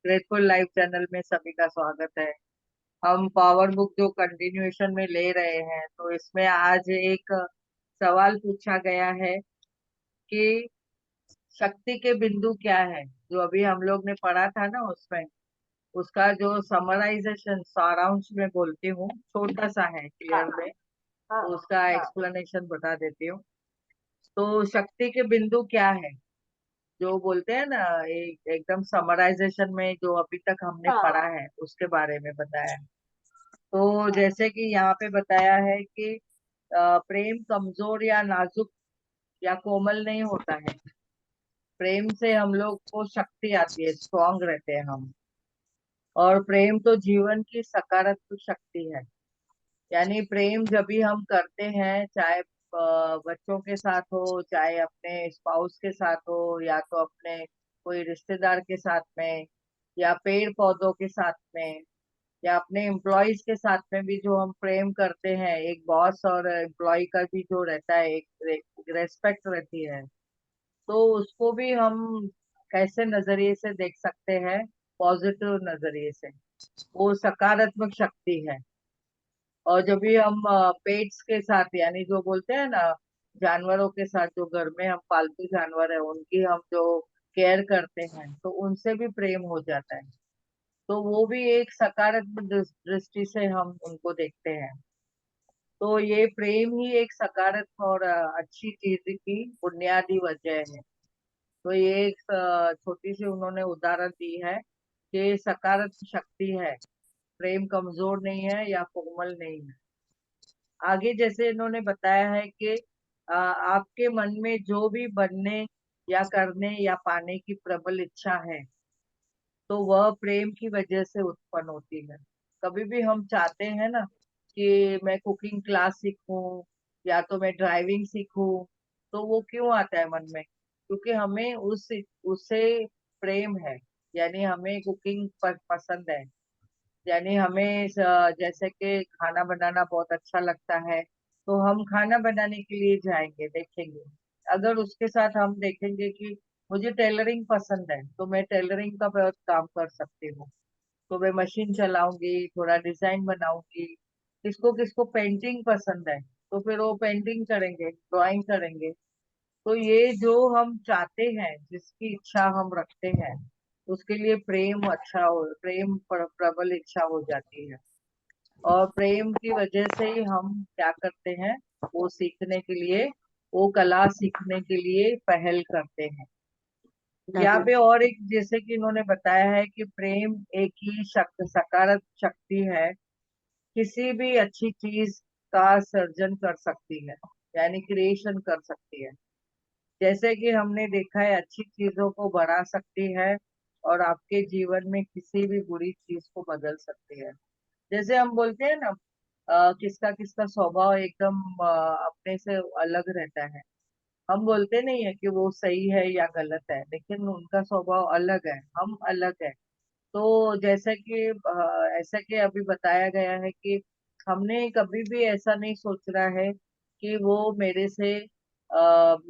Grateful life channel में सभी का स्वागत है। हम पावर बुक जो कंटिन्यूएशन में ले रहे हैं, तो इसमें आज एक सवाल पूछा गया है कि शक्ति के बिंदु क्या है। जो अभी हम लोग ने पढ़ा था ना, उसमें उसका जो समराइजेशन सारांश में बोलती हूँ, छोटा सा है, हाँ क्लियर में, हाँ तो उसका हाँ एक्सप्लेनेशन बता देती हूँ। तो शक्ति के बिंदु क्या है, जो बोलते हैं ना, एकदम समराइजेशन में जो अभी तक हमने हाँ पढ़ा है उसके बारे में बताया है। तो हाँ जैसे कि यहाँ पे बताया है कि प्रेम कमजोर या नाजुक या कोमल नहीं होता है। प्रेम से हम लोग को शक्ति आती है, स्ट्रांग रहते हैं हम। और प्रेम तो जीवन की सकारात्मक शक्ति है। यानी प्रेम जब भी हम करते हैं, चाहे बच्चों के साथ हो, चाहे अपने स्पाउस के साथ हो, या तो अपने कोई रिश्तेदार के साथ में, या पेड़ पौधों के साथ में, या अपने एम्प्लॉयज के साथ में भी जो हम प्रेम करते हैं, एक बॉस और एम्प्लॉय का भी जो रहता है, एक रेस्पेक्ट रहती है। तो उसको भी हम कैसे नजरिए से देख सकते हैं? पॉजिटिव नजरिए से। वो सकारात्मक शक्ति है। और जब भी हम पेट्स के साथ, यानी जो बोलते हैं ना, जानवरों के साथ, जो घर में हम पालतू जानवर है उनकी हम जो केयर करते हैं, तो उनसे भी प्रेम हो जाता है। तो वो भी एक सकारात्मक दृष्टि से हम उनको देखते हैं। तो ये प्रेम ही एक सकारात्मक और अच्छी चीज की बुनियादी वजह है। तो ये एक छोटी सी उन्होंने उदाहरण दी है कि सकारात्मक शक्ति है। प्रेम कमजोर नहीं है या कोमल नहीं है। आगे जैसे इन्होंने बताया है कि आपके मन में जो भी बनने या करने या पाने की प्रबल इच्छा है, तो वह प्रेम की वजह से उत्पन्न होती है। कभी भी हम चाहते हैं ना कि मैं कुकिंग क्लास सीखूं, या तो मैं ड्राइविंग सीखूं, तो वो क्यों आता है मन में? क्योंकि हमें उस उससे प्रेम है। यानी हमें कुकिंग पसंद है। यानी हमें जैसे कि खाना बनाना बहुत अच्छा लगता है, तो हम खाना बनाने के लिए जाएंगे, देखेंगे। अगर उसके साथ हम देखेंगे कि मुझे टेलरिंग पसंद है, तो मैं टेलरिंग का बहुत काम कर सकती हूँ। तो मैं मशीन चलाऊंगी, थोड़ा डिजाइन बनाऊंगी। किसको किसको पेंटिंग पसंद है, तो फिर वो पेंटिंग करेंगे, ड्राइंग करेंगे। तो ये जो हम चाहते हैं, जिसकी इच्छा हम रखते हैं, उसके लिए प्रेम अच्छा हो, प्रेम प्रबल इच्छा हो जाती है। और प्रेम की वजह से ही हम क्या करते हैं, वो सीखने के लिए, वो कला सीखने के लिए पहल करते हैं। यहाँ हम्म, पे और एक, जैसे कि इन्होंने बताया है कि प्रेम एक ही सकारात्मक शक्ति है। किसी भी अच्छी चीज का सर्जन कर सकती है, यानी क्रिएशन कर सकती है। जैसे कि हमने देखा है, अच्छी चीजों को बढ़ा सकती है, और आपके जीवन में किसी भी बुरी चीज को बदल सकती है। जैसे हम बोलते हैं ना, किसका किसका स्वभाव एकदम अपने से अलग रहता है। हम बोलते नहीं है कि वो सही है या गलत है, लेकिन उनका स्वभाव अलग है, हम अलग है। तो जैसे कि ऐसा कि अभी बताया गया है कि हमने कभी भी ऐसा नहीं सोच रहा है कि वो मेरे से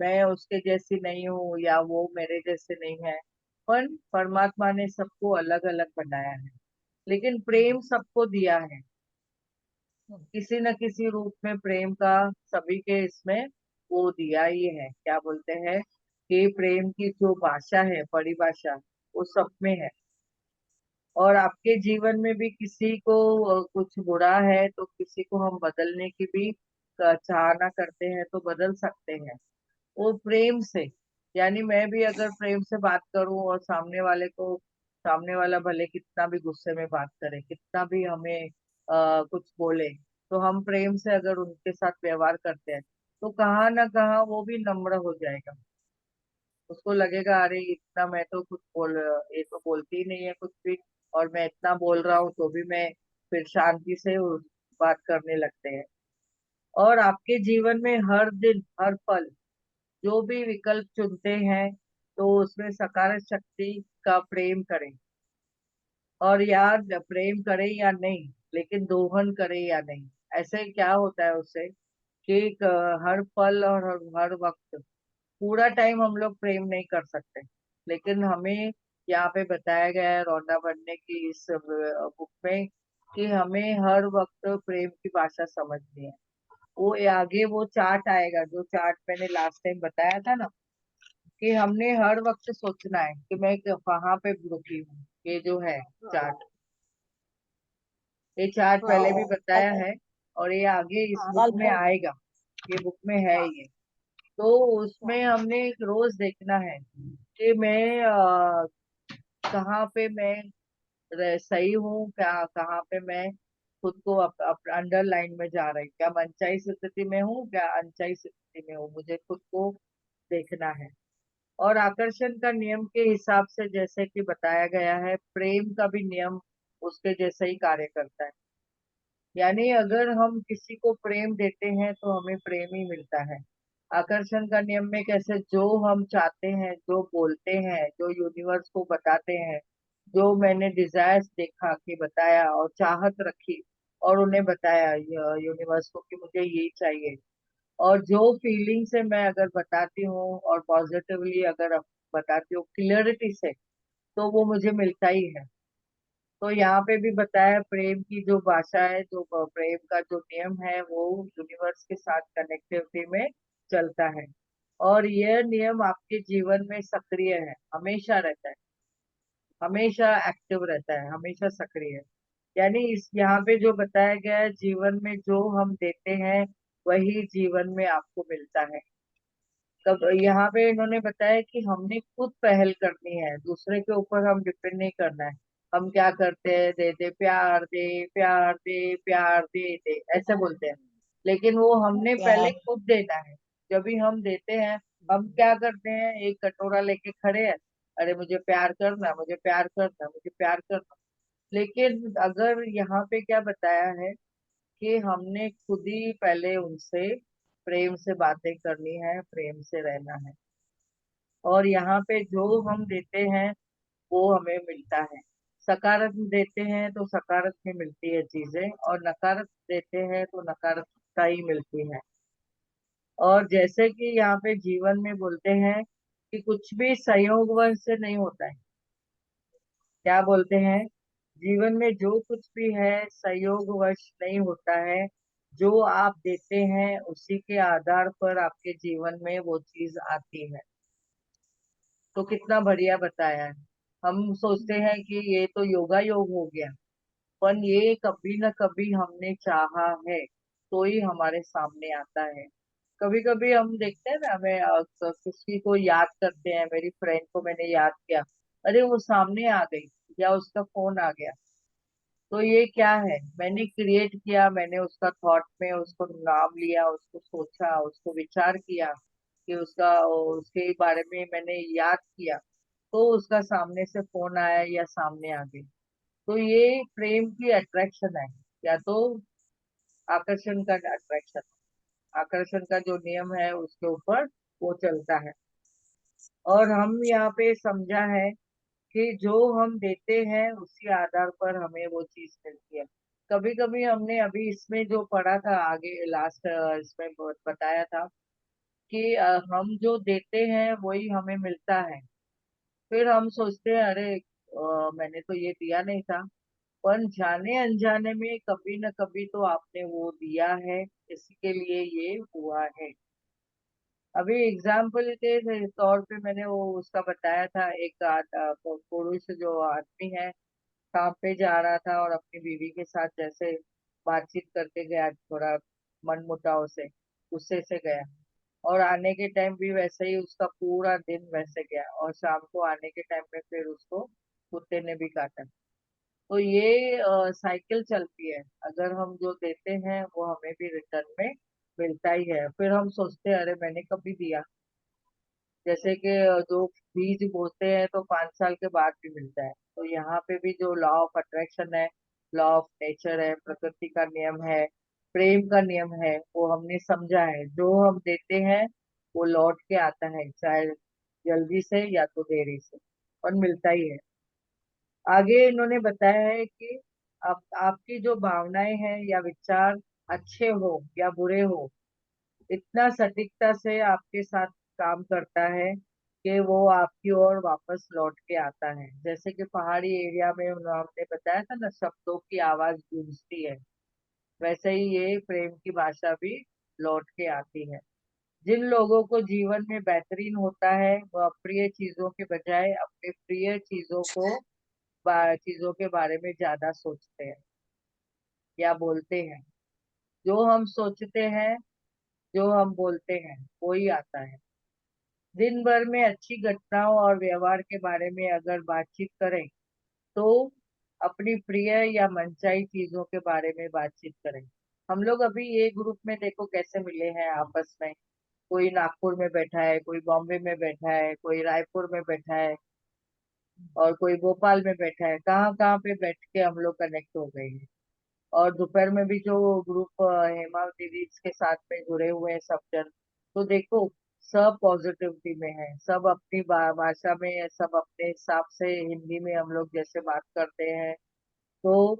मैं उसके जैसी नहीं हूँ, या वो मेरे जैसे नहीं है। पर परमात्मा ने सबको अलग अलग बनाया है, लेकिन प्रेम सबको दिया है। किसी न किसी रूप में प्रेम का सभी के इसमें वो दिया ही है। क्या बोलते हैं कि प्रेम की जो भाषा है, परिभाषा, वो सब में है। और आपके जीवन में भी किसी को कुछ बुरा है, तो किसी को हम बदलने की भी चाहना करते हैं, तो बदल सकते हैं वो प्रेम से। यानी मैं भी अगर प्रेम से बात करूं, और सामने वाला भले कितना भी गुस्से में बात करे, कितना भी हमें कुछ बोले, तो हम प्रेम से अगर उनके साथ व्यवहार करते हैं, तो कहाँ ना कहाँ वो भी नम्र हो जाएगा। उसको लगेगा, अरे इतना मैं तो कुछ ये तो बोलती ही नहीं है कुछ भी, और मैं इतना बोल रहा हूँ तो भी मैं, फिर शांति से बात करने लगते हैं। और आपके जीवन में हर दिन हर पल जो भी विकल्प चुनते हैं, तो उसमें सकारात्मक शक्ति का प्रेम करें। और यार, प्रेम करें या नहीं, लेकिन दोहन करें या नहीं। ऐसे क्या होता है उससे कि हर पल और हर वक्त, पूरा टाइम हम लोग प्रेम नहीं कर सकते, लेकिन हमें यहाँ पे बताया गया है रौंदा बनने की इस बुक में कि हमें हर वक्त प्रेम की भाषा समझनी है। वो आगे वो चार्ट आएगा, जो चार्ट मैंने लास्ट टाइम बताया था ना, कि हमने हर वक्त सोचना है कि मैं कहाँ पे रुकी हूँ। ये जो है चार्ट, ये चार्ट पहले भी हाँ। बताया है और ये आगे इस बुक में ऑलमोस्ट। आएगा। ये बुक में है ये। तो उसमें हमने एक रोज देखना है कि मैं कहाँ पे मैं सही हूँ, क्या कहाँ पे मैं खुद को अंडरलाइन में जा रही, क्या मैं अच्छाई स्थिति में हूँ, क्या अनचाही स्थिति में हूँ, मुझे खुद को देखना है। और आकर्षण का नियम के हिसाब से जैसे कि बताया गया है, प्रेम का भी नियम उसके जैसे ही कार्य करता है। यानी अगर हम किसी को प्रेम देते हैं तो हमें प्रेम ही मिलता है। आकर्षण का नियम में कैसे, जो हम चाहते हैं, जो बोलते हैं, जो यूनिवर्स को बताते हैं, जो मैंने डिजायर्स देखा कि बताया और चाहत रखी और उन्हें बताया यूनिवर्स को कि मुझे यही चाहिए, और जो फीलिंग से मैं अगर बताती हूँ और पॉजिटिवली अगर बताती हूँ क्लियरिटी से, तो वो मुझे मिलता ही है। तो यहाँ पे भी बताया प्रेम की जो भाषा है, जो प्रेम का जो नियम है, वो यूनिवर्स के साथ कनेक्टिविटी में चलता है। और यह नियम आपके जीवन में सक्रिय है, हमेशा रहता है, हमेशा एक्टिव रहता है, हमेशा सक्रिय। यानी इस यहाँ पे जो बताया गया है, जीवन में जो हम देते हैं वही जीवन में आपको मिलता है। तब यहाँ पे इन्होंने बताया कि हमने खुद पहल करनी है, दूसरे के ऊपर हम डिपेंड नहीं करना है। हम क्या करते हैं, दे दे प्यार, दे प्यार, दे प्यार, दे दे ऐसे बोलते हैं, लेकिन वो हमने पहले प्यार। खुद देना है। जब भी हम देते हैं, हम क्या करते हैं, एक कटोरा लेके खड़े हैं, अरे मुझे प्यार करना, मुझे प्यार करना, मुझे प्यार करना। लेकिन अगर यहाँ पे क्या बताया है कि हमने खुद ही पहले उनसे प्रेम से बातें करनी है, प्रेम से रहना है। और यहाँ पे जो हम देते हैं वो हमें मिलता है। सकारात्मक देते हैं तो सकारात्मक मिलती है चीजें, और नकारात्मक देते हैं तो नकारात्मकता ही मिलती है। और जैसे कि यहाँ पे जीवन में बोलते हैं कि कुछ भी संयोगवश से नहीं होता है। क्या बोलते हैं, जीवन में जो कुछ भी है संयोगवश नहीं होता है। जो आप देते हैं उसी के आधार पर आपके जीवन में वो चीज आती है। तो कितना बढ़िया बताया है। हम सोचते हैं कि ये तो योगा योग हो गया, पर ये कभी ना कभी हमने चाहा है तो ही हमारे सामने आता है। कभी कभी हम देखते हैं ना, हमें किसी को याद करते हैं, मेरी फ्रेंड को मैंने याद किया, अरे वो सामने आ गई, या उसका फोन आ गया। तो ये क्या है, मैंने क्रिएट किया, मैंने उसका थॉट में उसको नाम लिया, उसको सोचा, उसको विचार किया कि उसका, उसके बारे में मैंने याद किया, तो उसका सामने से फोन आया या सामने आ गई। तो ये प्रेम की अट्रैक्शन है, या तो आकर्षण का अट्रैक्शन, आकर्षण का जो नियम है उसके ऊपर वो चलता है। और हम यहाँ पे समझा है कि जो हम देते हैं उसी आधार पर हमें वो चीज मिलती है। कभी कभी हमने अभी इसमें जो पढ़ा था आगे लास्ट इसमें बताया था कि हम जो देते हैं वही हमें मिलता है। फिर हम सोचते हैं, अरे मैंने तो ये दिया नहीं था, पर जाने अनजाने में कभी न कभी तो आपने वो दिया है, इसके लिए ये हुआ है। अभी एग्जाम्पल के तौर पे मैंने वो उसका बताया था, एक पुरुष जो आदमी है, काम पे जा रहा था और अपनी बीवी के साथ जैसे बातचीत करके गया, थोड़ा मनमुटाव से, गुस्से से गया, और आने के टाइम भी वैसे ही उसका पूरा दिन वैसे गया, और शाम को आने के टाइम में फिर उसको कुत्ते ने भी काटा। तो ये साइकिल चलती है, अगर हम जो देते हैं वो हमें भी रिटर्न में मिलता ही है। फिर हम सोचते हैं, अरे मैंने कभी दिया। जैसे कि जो बीज बोते हैं तो 5 साल के बाद भी मिलता है, तो यहाँ पे भी जो लॉ ऑफ अट्रैक्शन है, लॉ ऑफ नेचर है, प्रकृति का नियम है, प्रेम का नियम है, वो हमने समझा है। जो हम देते हैं वो लौट के आता है, चाहे जल्दी से या तो देरी से, और मिलता ही है। आगे इन्होंने बताया है कि आपकी जो भावनाएं हैं या विचार अच्छे हो या बुरे हो, इतना सटीकता से आपके साथ काम करता है कि वो आपकी ओर वापस लौट के आता है। जैसे कि पहाड़ी एरिया में हमने बताया था ना, शब्दों की आवाज गूंजती है, वैसे ही ये प्रेम की भाषा भी लौट के आती है। जिन लोगों को जीवन में बेहतरीन होता है, वो अप्रिय चीजों के बजाय अपने प्रिय चीजों के बारे में ज्यादा सोचते हैं या बोलते हैं। जो हम सोचते हैं, जो हम बोलते हैं, वो ही आता है। दिन भर में अच्छी घटनाओं और व्यवहार के बारे में अगर बातचीत करें, तो अपनी प्रिय या मनचाही चीजों के बारे में बातचीत करें। हम लोग अभी ये ग्रुप में देखो कैसे मिले हैं आपस में। कोई नागपुर में बैठा है, कोई बॉम्बे में बैठा है, कोई रायपुर में बैठा है, और कोई भोपाल में बैठा है। कहाँ कहाँ पे बैठ के हम लोग कनेक्ट हो गए हैं। और दोपहर में भी जो ग्रुप हेमा दीदी के साथ में जुड़े हुए हैं सब जन, तो देखो सब पॉजिटिविटी में है, सब अपनी भाषा में है, सब अपने हिसाब से हिंदी में हम लोग जैसे बात करते हैं। तो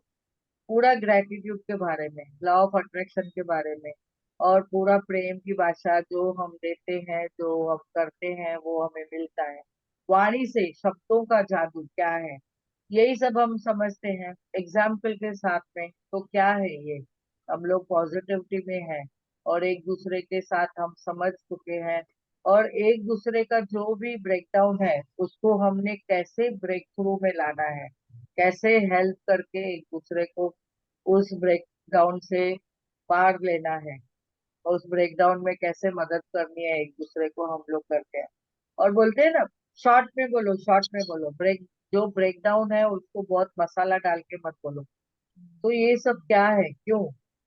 पूरा ग्रेटिट्यूड के बारे में, लॉ ऑफ अट्रैक्शन के बारे में, और पूरा प्रेम की भाषा, जो हम देते हैं, जो हम करते हैं, वो हमें मिलता है। वाणी से शब्दों का जादू क्या है, यही सब हम समझते हैं एग्जाम्पल के साथ में। तो क्या है ये, हम लोग पॉजिटिविटी में हैं, और एक दूसरे के साथ हम समझ चुके हैं। और एक दूसरे का जो भी ब्रेकडाउन है, उसको हमने कैसे ब्रेक थ्रू में लाना है, कैसे हेल्प करके एक दूसरे को उस ब्रेकडाउन से पार लेना है, और उस ब्रेकडाउन में कैसे मदद करनी है एक दूसरे को, हम लोग करते हैं। और बोलते हैं ना, शॉर्ट में बोलो, शॉर्ट में बोलो, जो ब्रेकडाउन है उसको बहुत मसाला डाल के मत बोलो। तो ये सब क्या है, क्यों?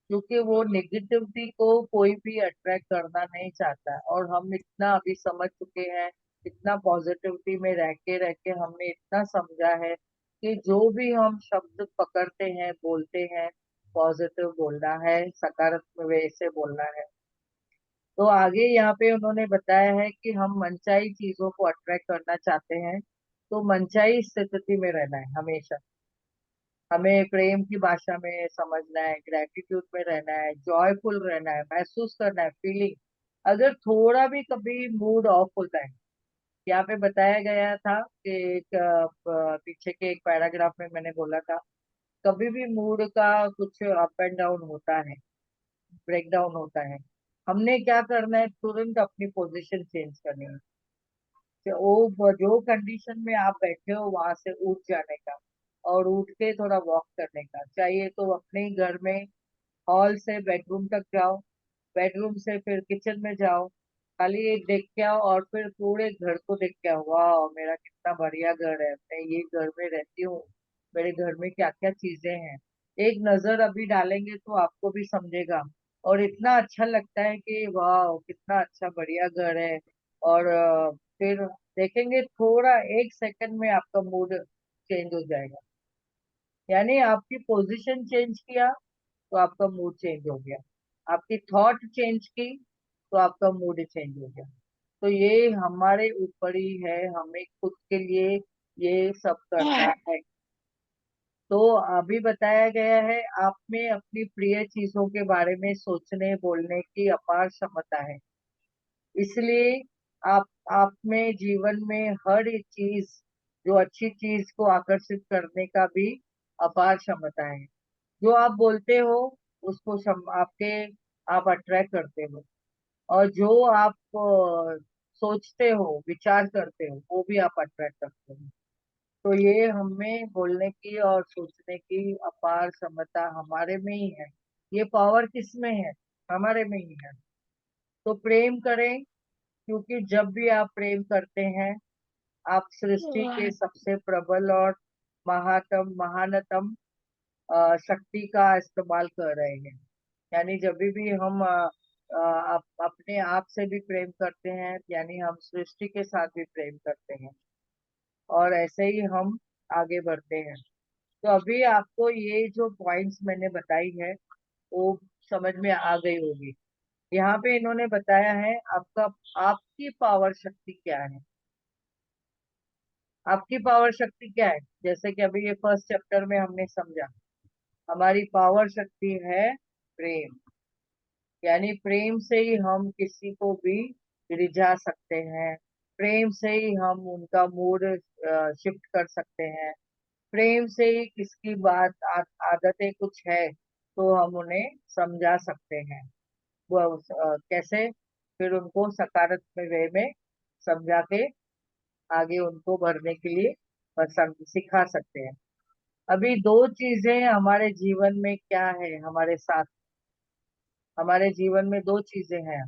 क्योंकि वो नेगेटिविटी को कोई भी अट्रैक्ट करना नहीं चाहता है। और हम इतना अभी समझ चुके हैं, इतना पॉजिटिविटी में रह के हमने इतना समझा है कि जो भी हम शब्द पकड़ते हैं, बोलते हैं, पॉजिटिव बोलना है, सकारात्मक वे से बोलना है। तो आगे यहाँ पे उन्होंने बताया है कि हम मनचाही चीजों को अट्रैक्ट करना चाहते हैं, तो मनचाही स्थिति में रहना है हमेशा। हमें प्रेम की भाषा में समझना है, ग्रेटिट्यूड में रहना है, जॉयफुल रहना है, महसूस करना है फीलिंग। अगर थोड़ा भी कभी मूड ऑफ होता है, यहाँ पे बताया गया था कि एक पीछे के एक पैराग्राफ में मैंने बोला था, कभी भी मूड का कुछ अप एंड डाउन होता है, ब्रेक डाउन होता है, हमने क्या करना है, तुरंत अपनी पोजीशन चेंज करनी है। कि वो जो कंडीशन में आप बैठे हो वहां से उठ जाने का, और उठ के थोड़ा वॉक करने का। चाहिए तो अपने ही घर में हॉल से बेडरूम तक जाओ, बेडरूम से फिर किचन में जाओ, खाली एक देख के आओ, और फिर पूरे घर को देख के आओ, वाह मेरा कितना बढ़िया घर है, मैं ये घर में रहती हूँ, मेरे घर में क्या क्या चीजें हैं। एक नजर अभी डालेंगे तो आपको भी समझेगा, और इतना अच्छा लगता है कि वाह कितना अच्छा बढ़िया घर है। और फिर देखेंगे थोड़ा एक सेकंड में आपका मूड चेंज हो जाएगा। यानी आपकी पोजीशन चेंज किया तो आपका मूड चेंज हो गया, आपकी थॉट चेंज की तो आपका मूड चेंज हो गया। तो ये हमारे ऊपर ही है, हमें खुद के लिए ये सब करना है। तो अभी बताया गया है, आप में अपनी प्रिय चीजों के बारे में सोचने बोलने की अपार क्षमता है। इसलिए आप में जीवन में हर एक चीज, जो अच्छी चीज को आकर्षित करने का भी अपार क्षमता है। जो आप बोलते हो उसको आपके आप अट्रैक्ट करते हो, और जो आप सोचते हो, विचार करते हो, वो भी आप अट्रैक्ट करते हो। तो ये हमें बोलने की और सोचने की अपार क्षमता हमारे में ही है। ये पावर किस में है? हमारे में ही है। तो प्रेम करें, क्योंकि जब भी आप प्रेम करते हैं, आप सृष्टि के सबसे प्रबल और महानतम शक्ति का इस्तेमाल कर रहे हैं। यानी जब भी हम अपने आप से भी प्रेम करते हैं, यानी हम सृष्टि के साथ भी प्रेम करते हैं, और ऐसे ही हम आगे बढ़ते हैं। तो अभी आपको ये जो पॉइंट्स मैंने बताई है, वो समझ में आ गई होगी। यहाँ पे इन्होंने बताया है आपका, आपकी पावर शक्ति क्या है। आपकी पावर शक्ति क्या है? जैसे कि अभी ये फर्स्ट चैप्टर में हमने समझा, हमारी पावर शक्ति है प्रेम। यानी प्रेम से ही हम किसी को भी रिझा सकते हैं, प्रेम से ही हम उनका मूड शिफ्ट कर सकते हैं। प्रेम से ही किसकी बात आदतें कुछ है तो हम उन्हें समझा सकते हैं। वो कैसे? फिर उनको सकारात्मक वे में समझा के आगे उनको बढ़ने के लिए सिखा सकते हैं। अभी दो चीजें हमारे जीवन में क्या है हमारे साथ, हमारे जीवन में दो चीजें हैं,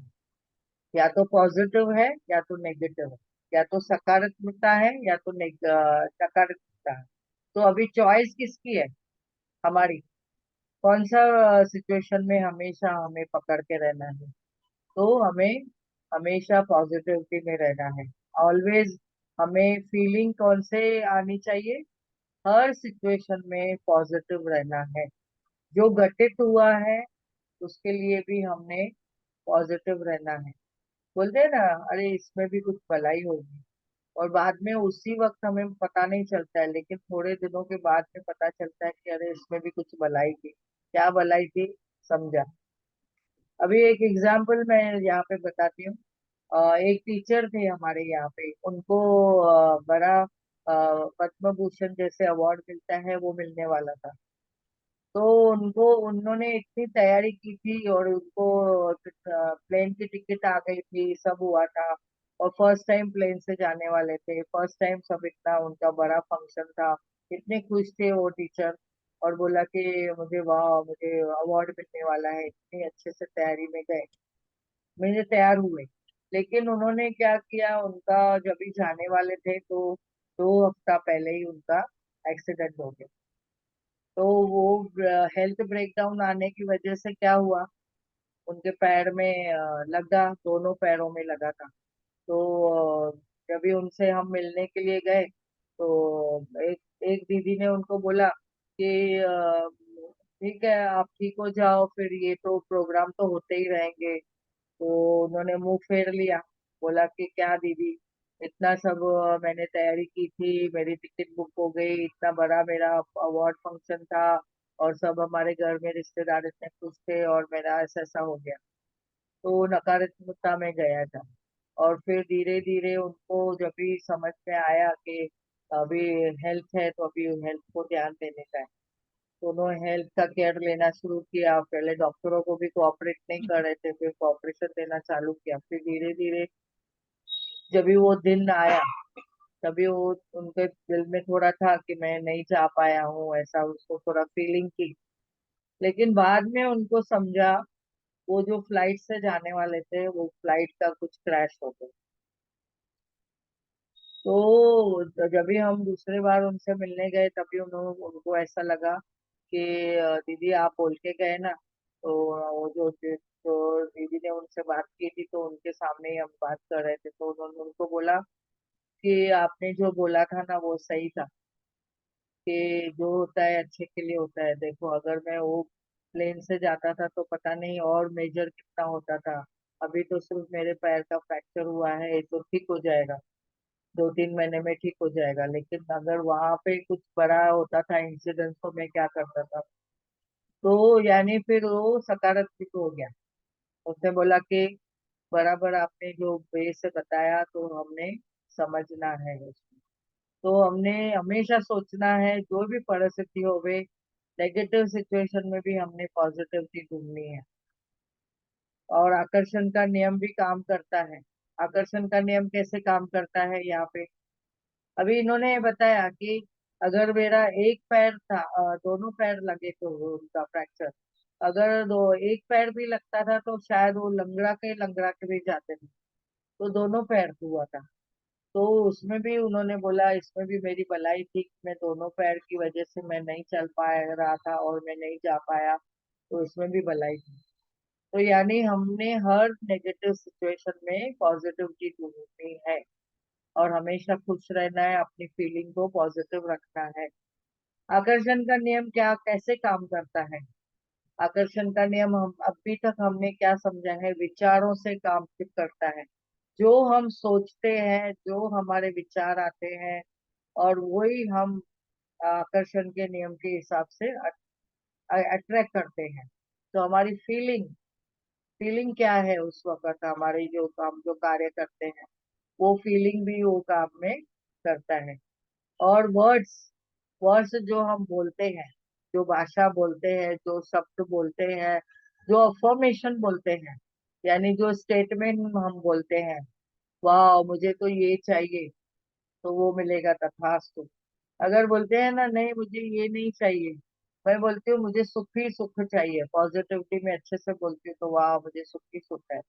या तो पॉजिटिव है या तो नेगेटिव है, या तो सकारात्मकता है या तो नकारात्मकता है। तो अभी चॉइस किसकी है? हमारी। कौन सा सिचुएशन में हमेशा हमें पकड़ के रहना है? तो हमें हमेशा पॉजिटिविटी में रहना है। ऑलवेज हमें फीलिंग कौन से आनी चाहिए? हर सिचुएशन में पॉजिटिव रहना है। जो घटित हुआ है उसके लिए भी हमने पॉजिटिव रहना है। बोलते हैं ना, अरे इसमें भी कुछ भलाई होगी, और बाद में उसी वक्त हमें पता नहीं चलता है, लेकिन थोड़े दिनों के बाद में पता चलता है कि अरे इसमें भी कुछ भलाई थी। क्या भलाई थी? समझा। अभी एक एग्जाम्पल मैं यहाँ पे बताती हूँ। एक टीचर थे हमारे यहाँ पे, उनको बड़ा पद्म भूषण जैसे अवार्ड मिलता है वो मिलने वाला था। तो उनको उन्होंने इतनी तैयारी की थी, और उनको प्लेन की टिकट आ गई थी, सब हुआ था। और फर्स्ट टाइम प्लेन से जाने वाले थे, फर्स्ट टाइम सब, इतना उनका बड़ा फंक्शन था। इतने खुश थे वो टीचर, और बोला कि मुझे वाह, मुझे अवार्ड मिलने वाला है। इतनी अच्छे से तैयारी में गए, मुझे तैयार हुए। लेकिन उन्होंने क्या किया, उनका जब भी जाने वाले थे तो 2 हफ्ता पहले ही उनका एक्सीडेंट हो गया। तो वो हेल्थ ब्रेकडाउन आने की वजह से क्या हुआ, उनके पैर में लगा, दोनों पैरों में लगा था। तो जब भी उनसे हम मिलने के लिए गए तो एक एक दीदी ने उनको बोला कि ठीक है, आप ठीक हो जाओ, फिर ये तो प्रोग्राम तो होते ही रहेंगे। तो उन्होंने मुंह फेर लिया, बोला कि क्या दीदी, इतना सब मैंने तैयारी की थी, मेरी टिकट बुक हो गई, इतना बड़ा मेरा अवार्ड फंक्शन था, और सब हमारे घर में रिश्तेदार इतने खुश थे, और मेरा ऐसा ऐसा हो गया। तो वो नकारात्मकता में गया था। और फिर धीरे धीरे उनको जब भी समझ में आया कि अभी हेल्थ है तो अभी हेल्थ को ध्यान देने का है, तो उन्होंने हेल्थ का केयर लेना शुरू किया। पहले डॉक्टरों को भी कोऑपरेट नहीं कर रहे थे, फिर कोऑपरेशन देना चालू किया। फिर धीरे धीरे जब भी वो दिन आया, तभी वो उनके दिल में थोड़ा था कि मैं नहीं जा पाया हूँ, ऐसा उसको थोड़ा फीलिंग थी। लेकिन बाद में उनको समझा, वो जो फ्लाइट से जाने वाले थे वो फ्लाइट का कुछ क्रैश हो गया। तो जब भी हम दूसरे बार उनसे मिलने गए तभी उन्होंने उनको ऐसा लगा कि दीदी आप बोल के गए ना, तो वो जो दीदी ने उनसे बात की थी तो उनके सामने ही हम बात कर रहे थे, तो उन्होंने उनको बोला कि आपने जो बोला था ना वो सही था, कि जो होता है अच्छे के लिए होता है। देखो, अगर मैं वो प्लेन से जाता था तो पता नहीं और मेजर कितना होता था। अभी तो सिर्फ मेरे पैर का फ्रैक्चर हुआ है, ये तो ठीक हो जाएगा, 2-3 महीने में ठीक हो जाएगा। लेकिन अगर वहां पे कुछ बड़ा होता था इंसिडेंट तो मैं क्या करता था? तो यानी फिर वो सकारात्मक हो गया। उसने बोला कि बराबर आपने जो वे से बताया तो हमने समझना है उसको। तो हमने हमेशा सोचना है, जो भी परिस्थिति हो वे, नेगेटिव सिचुएशन में भी हमने पॉजिटिविटी ढूंढनी है। और आकर्षण का नियम भी काम करता है। आकर्षण का नियम कैसे काम करता है यहाँ पे? अभी इन्होंने बताया कि अगर मेरा एक पैर था, दोनों पैर लगे तो उनका फ्रैक्चर, अगर दो एक पैर भी लगता था तो शायद वो लंगड़ा के भी जाते थे। तो दोनों पैर हुआ था। तो उसमें भी उन्होंने बोला इसमें भी मेरी भलाई थी कि मैं दोनों पैर की वजह से मैं नहीं चल पा रहा था और मैं नहीं जा पाया, तो इसमें भी भलाई थी। तो यानी हमने हर नेगेटिव सिचुएशन में पॉजिटिविटी ढूंढनी है, और हमेशा खुश रहना है, अपनी फीलिंग को पॉजिटिव रखना है। आकर्षण का नियम क्या कैसे काम करता है? आकर्षण का नियम हम अभी तक हमने क्या समझा है, विचारों से काम करता है। जो हम सोचते हैं, जो हमारे विचार आते हैं, और वही हम आकर्षण के नियम के हिसाब से अट्रैक्ट करते हैं। तो हमारी फीलिंग फीलिंग क्या है उस वक्त, हमारी जो काम जो कार्य करते हैं, वो फीलिंग भी वो काम में करता है। और वर्ड्स, वर्ड्स जो हम बोलते हैं, जो भाषा बोलते हैं, जो शब्द बोलते हैं, जो अफर्मेशन बोलते हैं, यानी जो स्टेटमेंट हम बोलते हैं, वाह मुझे तो ये चाहिए तो वो मिलेगा तथास्तु। अगर बोलते हैं ना नहीं मुझे ये नहीं चाहिए, मैं बोलती हूँ मुझे सुख ही सुख चाहिए, पॉजिटिविटी में अच्छे से बोलती हूँ, तो वाह मुझे सुख ही सुख है।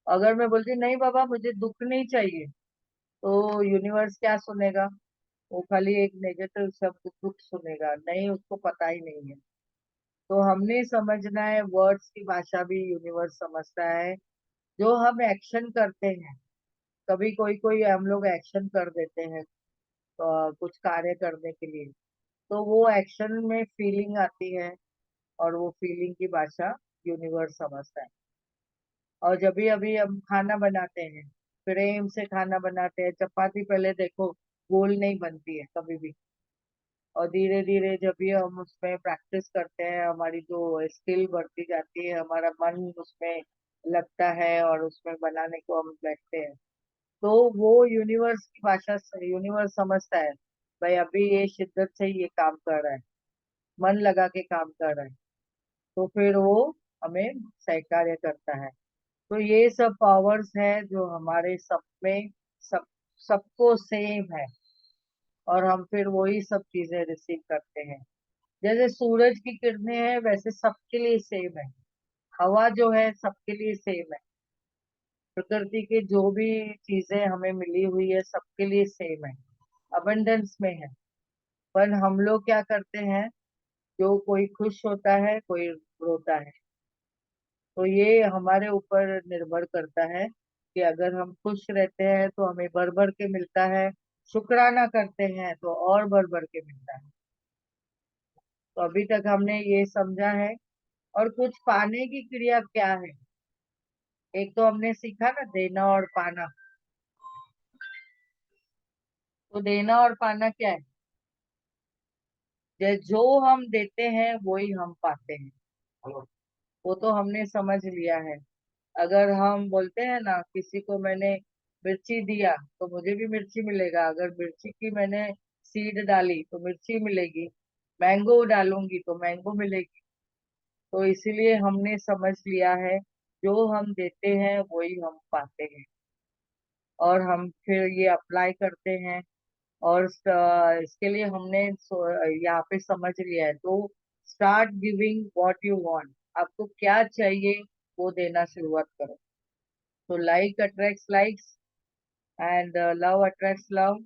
अगर मैं बोलती हूँ नहीं बाबा मुझे दुख नहीं चाहिए, तो यूनिवर्स क्या सुनेगा? वो खाली एक नेगेटिव शब्द दुख सुनेगा, नहीं उसको पता ही नहीं है। तो हमने समझना है, वर्ड्स की भाषा भी यूनिवर्स समझता है। जो हम एक्शन करते हैं, कभी कोई कोई हम लोग एक्शन कर देते हैं कुछ कार्य करने के लिए, तो वो एक्शन में फीलिंग आती है, और वो फीलिंग की भाषा यूनिवर्स समझता है। और जब भी अभी हम खाना बनाते हैं, प्रेम से खाना बनाते हैं, चपाती पहले देखो गोल नहीं बनती है कभी भी, और धीरे धीरे जब भी हम उसमें प्रैक्टिस करते हैं, हमारी जो स्किल बढ़ती जाती है, हमारा मन उसमें लगता है और उसमें बनाने को हम बैठते हैं, तो वो यूनिवर्स की भाषा से यूनिवर्स समझता है भाई अभी ये शिद्दत से ये काम कर रहा है, मन लगा के काम कर रहा है, तो फिर वो हमें सहकार्य करता है। तो ये सब पावर्स है जो हमारे सब में, सब सबको सेम है, और हम फिर वही सब चीजें रिसीव करते हैं। जैसे सूरज की किरणें हैं वैसे सबके लिए सेम है, हवा जो है सबके लिए सेम है, प्रकृति की जो भी चीजें हमें मिली हुई है सबके लिए सेम है, अबंडेंस में है। पर हम लोग क्या करते हैं, जो कोई खुश होता है कोई रोता है, तो ये हमारे ऊपर निर्भर करता है कि अगर हम खुश रहते हैं तो हमें भर भर के मिलता है, शुक्राना करते हैं तो और भर भर के मिलता है। तो अभी तक हमने ये समझा है। और कुछ पाने की क्रिया क्या है, एक तो हमने सीखा ना देना और पाना। तो देना और पाना क्या है? जो हम देते हैं वो ही हम पाते हैं, वो तो हमने समझ लिया है। अगर हम बोलते हैं ना किसी को मैंने मिर्ची दिया तो मुझे भी मिर्ची मिलेगा, अगर मिर्ची की मैंने सीड डाली तो मिर्ची मिलेगी, मैंगो डालूंगी तो मैंगो मिलेगी। तो इसीलिए हमने समझ लिया है, जो हम देते हैं वही हम पाते हैं, और हम फिर ये अप्लाई करते हैं। और इसके लिए हमने यहाँ पे समझ लिया है, तो start giving what you want, आपको क्या चाहिए वो देना शुरुआत करो। तो like attracts likes, and love attracts love.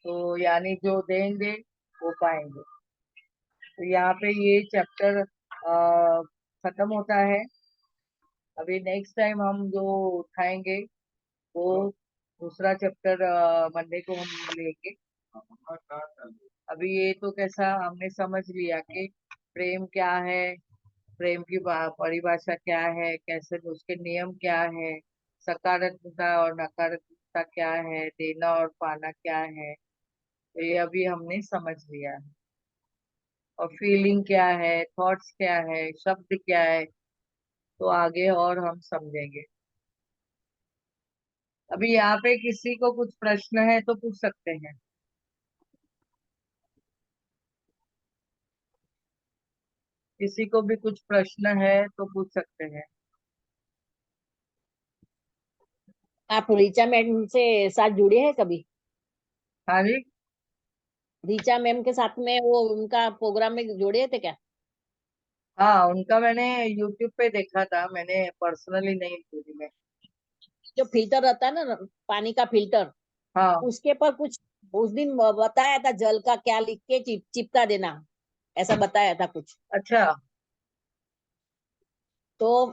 तो यानी जो देंगे वो पाएंगे। तो यहाँ पे ये चैप्टर खत्म होता है। अभी नेक्स्ट टाइम हम जो उठाएंगे वो दूसरा चैप्टर मंडे को हम लेंगे। अभी ये तो कैसा हमने समझ लिया कि प्रेम क्या है, प्रेम की परिभाषा क्या है, कैसे उसके नियम क्या है, सकारात्मकता और नकारात्मकता क्या है, देना और पाना क्या है, तो ये अभी हमने समझ लिया है। और फीलिंग क्या है, थॉट्स क्या है, शब्द क्या है, तो आगे और हम समझेंगे। अभी यहाँ पे किसी को कुछ प्रश्न है तो पूछ सकते हैं। किसी को भी कुछ प्रश्न है तो पूछ सकते हैं। आप ऋचा मैम से साथ जुड़े हैं कभी? हाँ जी। ऋचा मैम के साथ में वो उनका प्रोग्राम में जोड़े थे क्या? हाँ उनका मैंने यूट्यूब पे देखा था, मैंने पर्सनली नहीं पूरी में। जो फिल्टर रहता है ना, पानी का फिल्टर, हाँ। उसके पर कुछ उस दिन बताया था, जल का क्या लिख के चिपका देना, ऐसा बताया था कुछ। अच्छा। तो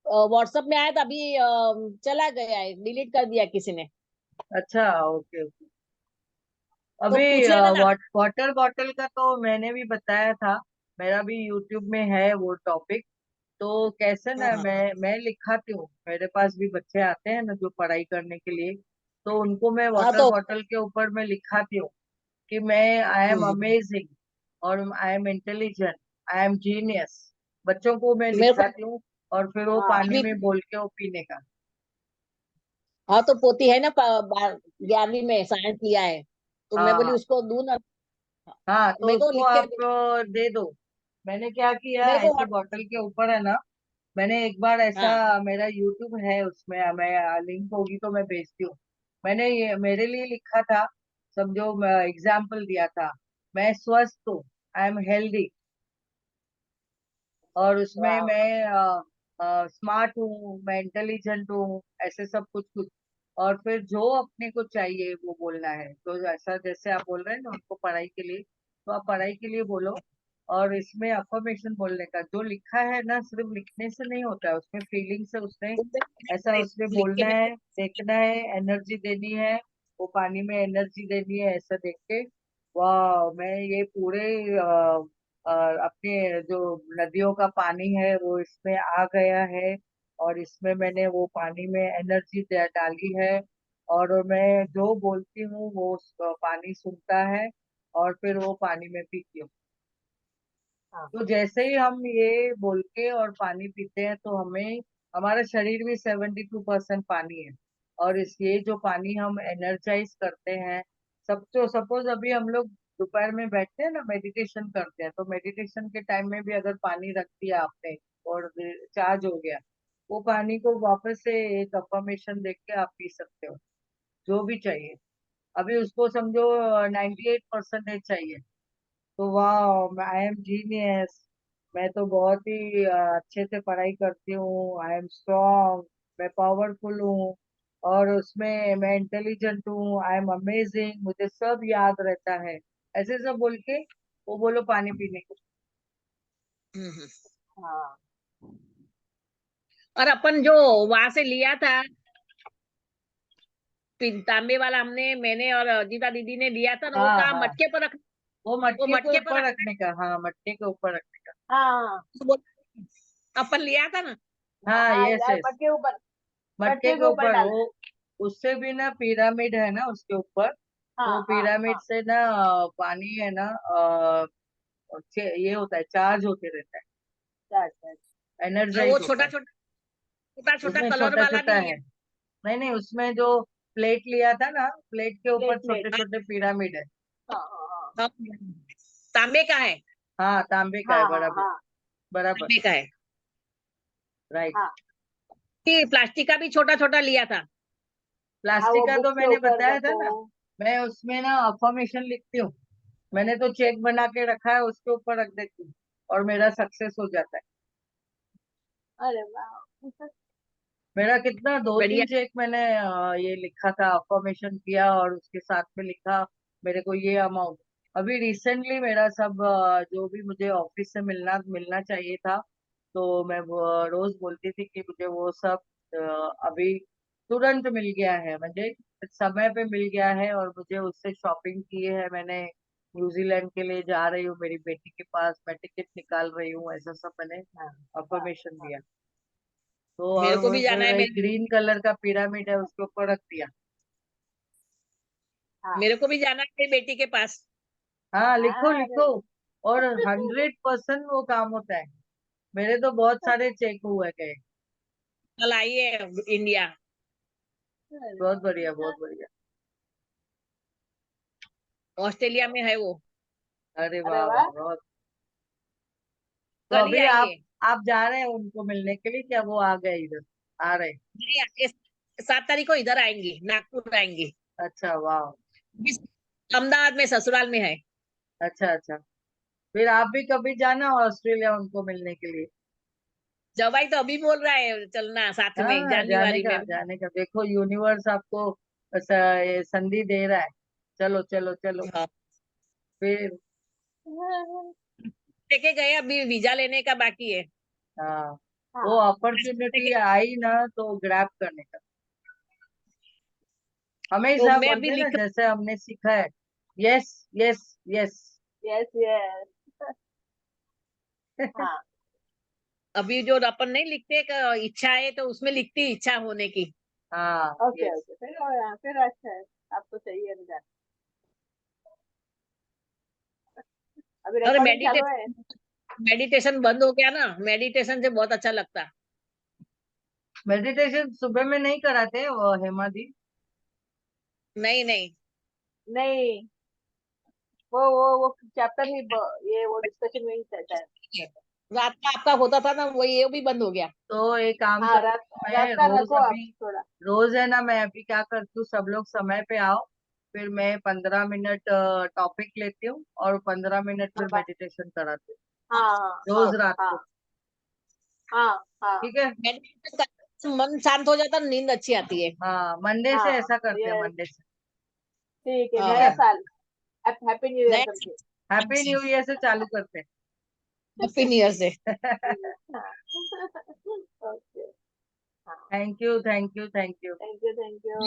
व्हाट्सएप में आया था, अभी चला गया है, डिलीट कर दिया किसी ने। अच्छा ओके ओके। तो अभी पूछ लेना ना। वाटर बॉटल का तो मैंने भी बताया था, मेरा भी यूट्यूब में है वो टॉपिक। तो कैसे ना, हाँ मैं लिखाती हूँ, मेरे पास भी बच्चे आते हैं ना जो पढ़ाई करने के लिए, तो उनको मैं हाँ वाटर तो बॉटल के ऊपर मैं लिखाती हूँ कि मैं आई एम हम्म, अमेजिंग, और I am intelligent, I am genius. बच्चों को मैं मेरे को, लिखाती हूँ, और फिर वो हाँ पानी अभी में बोल के वो पीने का। हाँ तो पोती है ना 11वीं में साइंस लिया है, तो मैं हाँ बोली हाँ उसको दूं ना। हाँ, तो मेरे को उसको लिख के आप दे दो। मैंने क्या किया, मेरे को ऐसे बॉटल के ऊपर है ना, मैंने एक बार ऐसा, हाँ मेरा यूट्यूब है उसमें, मैं लिंक होगी तो मैं भेजती हूँ। मैंने ये मेरे लिए लिखा था, समझो एग्जाम्पल दिया था, मैं स्वस्थ हूँ, आई एम हेल्दी, और उसमें वाह। मैं स्मार्ट हूँ, मैं इंटेलिजेंट हूँ, ऐसे सब कुछ कुछ। और फिर जो अपने को चाहिए वो बोलना है, तो ऐसा जैसे आप बोल रहे हैं ना उनको पढ़ाई के लिए, तो आप पढ़ाई के लिए बोलो। और इसमें अफर्मेशन बोलने का जो लिखा है ना, सिर्फ लिखने से नहीं होता है, उसमें फीलिंग से उसने ऐसा उसमें लिख के बोलना है, देखना है, एनर्जी देनी है, वो पानी में एनर्जी देनी है, ऐसा देख के। वाह, मैं ये पूरे अपने जो नदियों का पानी है वो इसमें आ गया है, और इसमें मैंने वो पानी में एनर्जी डाली है, और मैं जो बोलती हूँ वो पानी सुनता है, और फिर वो पानी में पीती हूँ। हाँ तो जैसे ही हम ये बोल के और पानी पीते हैं तो हमें, हमारा शरीर भी 72% पानी है, और इस ये जो पानी हम एनर्जाइज करते हैं, सब तो सपोज अभी हम लोग दोपहर में बैठते हैं ना, मेडिटेशन करते हैं, तो मेडिटेशन के टाइम में भी अगर पानी रख दिया आपने और चार्ज हो गया, वो पानी को वापस से एक अफर्मेशन देख के आप पी सकते हो, जो भी चाहिए। अभी उसको समझो 98% चाहिए, तो वाह, आई एम जीनियस, मैं तो बहुत ही अच्छे से पढ़ाई करती हूँ, आई एम स्ट्रांग, मैं पावरफुल हूँ, और उसमें मैं इंटेलिजेंट हूँ, आई एम अमेजिंग, मुझे सब याद रहता है, ऐसे सब बोल के वो बोलो पानी पीने को। हम्म। हाँ। और अपन जो वहां से लिया था तांबे वाला, मैंने और अजीता दीदी ने लिया था ना, वो हाँ कहाँ हाँ, मटके पर रख, वो वो मटके के मटके पर ऊपर रखना रखने का, हाँ मटके के ऊपर रखने का। है। हाँ तो अपन लिया था ना। हाँ, हाँ यस यार, यस, मटके ऊपर, मटके मटके के के ऊपर ऊपर डालना वो, है। उससे भी ना पिरामिड है ना उसके ऊपर, हाँ तो हाँ पिरामिड हाँ। से ना पानी है ना, ये होता है, चार्ज होते रहता है, अच्छा अच्छा अच्छा। वो एनर्जाइज होता छोटा है। छोटा, छोटा छोटा उसमें कलर छोटा वाला छोटा भी है, लिया। नहीं नहीं, उसमें जो प्लेट लिया था ना, प्लेट के ऊपर प्लेट प्लेट। छोटे छोटे पिरामिड है। हाँ हाँ हाँ। तांबे का है। हाँ, तांबे का हाँ है, हाँ बराबर, हाँ। बराबर, तांबे का है। राइट। हाँ कि प्लास्टिक का भी छोटा छोटा लिया था। हाँ प्लास्टिक वो का तो बुक के मैंने ऊपर बताया था रखो। ना, मैं उसमें ना अफर्मेशन लिखती हूँ, मैंने तो चेक बना के रखा है, उसके ऊपर रख देती हूँ, और मेरा सक्सेस हो जाता है। अरे वाह। मेरा कितना दो बढ़िया। तीन चेक मैंने ये लिखा था, अफर्मेशन किया, और उसके साथ में लिखा मेरे को ये अमाउंट। अभी रिसेंटली मेरा सब जो भी मुझे ऑफिस से मिलना मिलना चाहिए था, तो मैं रोज बोलती थी कि मुझे वो सब अभी तुरंत मिल गया है, मुझे समय पे मिल गया है, और मुझे उससे शॉपिंग की है मैंने, न्यूजीलैंड के लिए जा रही हूँ मेरी बेटी के पास, मैं टिकट निकाल रही हूँ, ऐसा सब मैंने हाँ हाँ अफर्मेशन हाँ। दिया। तो और मेरे को वो भी जाना फिर है, एक ग्रीन कलर का पिरामिड है, उसके ऊपर रख दिया। हाँ हाँ मेरे को भी जाना है मेरी बेटी के पास। हाँ, लिखो हाँ, लिखो, और 100% वो काम होता है। मेरे तो बहुत सारे चेक हुए गए। कल आई है इंडिया। बहुत बढ़िया, बहुत बढ़िया। ऑस्ट्रेलिया में है वो। अरे अरे वाह वाह। वाह, बहुत। तो कल ही अभी आई आप है। आप जा रहे हैं उनको मिलने के लिए, क्या वो आ गए इधर, आ रहे हैं? नहीं, 7 तारीख को इधर आएंगी, नागपुर आएंगी। अच्छा, वाह। अहमदाबाद में ससुराल में है। अच्छा अच्छा, फिर आप भी कभी जाना ऑस्ट्रेलिया उनको मिलने के लिए। जवाई तो अभी बोल रहा है चलना साथ में हाँ, जनवरी में। जाने का, देखो यूनिवर्स आपको ये संधि दे रहा है, चलो चलो चलो। हाँ फिर लेके गए, अभी वीजा लेने का बाकी है। हाँ, वो हाँ अपॉर्चुनिटी आई ना तो ग्रैब करने का, तो हमेशा मैं बोलते अभी हैं ना, लिख। जैसे हमने सीखा है, yes yes yes. Yes yes. हाँ अभी जो अपन नहीं लिखते इच्छा है, तो उसमें लिखती इच्छा होने की। हाँ, ओके यस। ओके, फिर अच्छा है। आप तो सही है रुझान। अभी हाँ, रिकॉर्डिंग चालू है। मेडिटेशन बंद हो गया ना, मेडिटेशन से बहुत अच्छा लगता। मेडिटेशन सुबह में नहीं कराते वो हेमा दी? नहीं नहीं, नहीं, वो चैप्टर ही ये वो डिस्कशन में ही रहता है। रात का आपका होता था ना, वही ये भी बंद हो गया। तो एक काम हाँ, करती हूँ रात मैं का रोज रखो आप अभी। थोड़ा। रोज है ना, मैं अभी क्या करती हूँ, सब लोग समय पे आओ, फिर मैं 15 मिनट टॉपिक लेती हूँ और 15 मिनट फिर हाँ मेडिटेशन कराती हूँ, हाँ हाँ रोज रात हाँ को। हाँ हाँ ठीक है। मेडिटेशन करने से मन शांत हो जाता, नींद अच्छी आती है। हाँ, मंडे से हाँ। ऐसा करते हैं, ये मंडे से। ठीक है, ठीक नया है। साल, हैप्पी न्यू ईयर नया करके। हैप्पी न्यू ईयर से चालू करते हैप्पी न्यू ईयर से। हैं। हाँ। ओके। हाँ। Thank you, thank you, thank you. Thank you, thank you.